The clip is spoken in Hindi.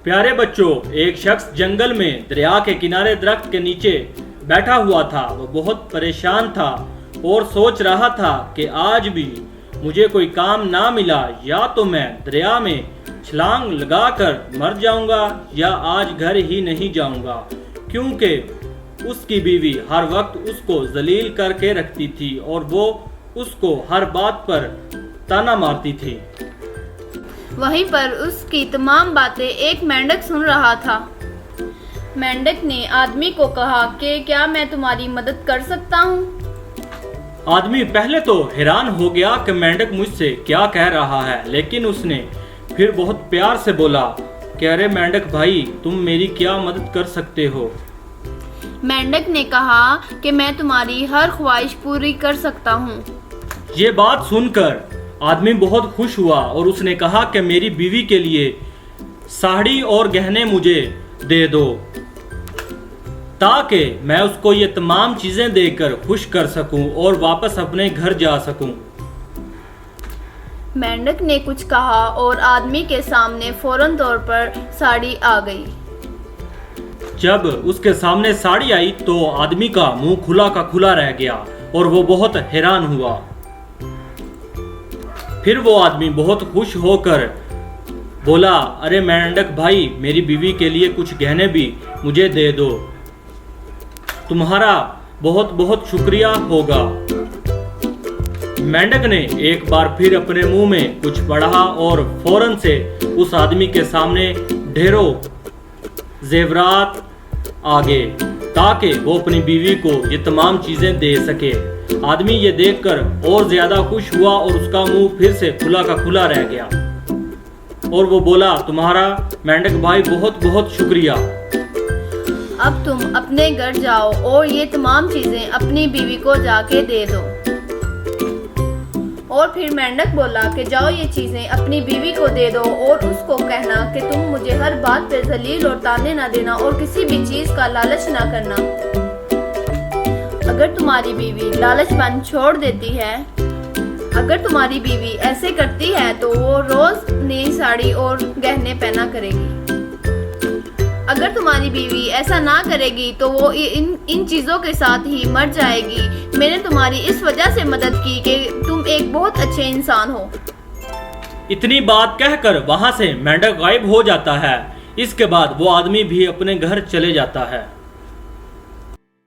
प्यारे बच्चों, एक शख्स जंगल में दरिया के किनारे दरख्त के नीचे बैठा हुआ था। वो बहुत परेशान था और सोच रहा था कि आज भी मुझे कोई काम ना मिला, या तो मैं दरिया में छलांग लगाकर मर जाऊंगा या आज घर ही नहीं जाऊंगा, क्योंकि उसकी बीवी हर वक्त उसको जलील करके रखती थी और वो उसको हर बात पर ताना मारती थी। वहीं पर उसकी तमाम बातें एक मेंढक सुन रहा था। मेंढक ने आदमी को कहा कि क्या मैं तुम्हारी मदद कर सकता हूँ। आदमी पहले तो हैरान हो गया कि मेंढक मुझसे क्या कह रहा है, लेकिन उसने फिर बहुत प्यार से बोला कि अरे मेंढक भाई, तुम मेरी क्या मदद कर सकते हो। मेंढक ने कहा कि मैं तुम्हारी हर ख्वाहिश पूरी कर सकता हूँ। ये बात सुनकर आदमी बहुत खुश हुआ और उसने कहा कि मेरी बीवी के लिए साड़ी और गहने मुझे दे दो, ताकि मैं उसको ये तमाम चीजें देकर खुश कर सकूं और वापस अपने घर जा सकूं। मेंढक ने कुछ कहा और आदमी के सामने फौरन तौर पर साड़ी आ गई। जब उसके सामने साड़ी आई तो आदमी का मुंह खुला का खुला रह गया और वो बहुत हैरान हुआ। फिर वो आदमी बहुत खुश होकर बोला, अरे मेंढक भाई, मेरी बीवी के लिए कुछ गहने भी मुझे दे दो, तुम्हारा बहुत बहुत शुक्रिया होगा। मेंढक ने एक बार फिर अपने मुंह में कुछ पढ़ा और फौरन से उस आदमी के सामने ढेरों जेवरात आ गए, ताकि वो अपनी बीवी को ये तमाम चीजें दे सके। आदमी ये देखकर और ज्यादा खुश हुआ और उसका मुंह फिर से खुला का खुला रह गया और वो बोला, तुम्हारा मेंढक भाई बहुत बहुत शुक्रिया। अब तुम अपने घर जाओ और ये तमाम चीजें अपनी बीवी को जाके दे दो। और फिर मेंढक बोला कि जाओ ये चीजें अपनी बीवी को दे दो और उसको कहना कि तुम मुझे हर बात पे जलील और ताने ना देना और किसी भी चीज का लालच ना करना। अगर तुम्हारी बीवी लालचपन छोड़ देती है, अगर तुम्हारी बीवी ऐसे करती है तो वो रोज नई साड़ी और गहने पहना करेगी। अगर तुम्हारी बीवी ऐसा ना करेगी तो वो इन चीजों के साथ ही मर जाएगी। मैंने तुम्हारी इस वजह से मदद की कि तुम एक बहुत अच्छे इंसान हो। इतनी बात कहकर वहां से मेंढक गायब हो जाता है। इसके बाद वो आदमी भी अपने घर चले जाता है।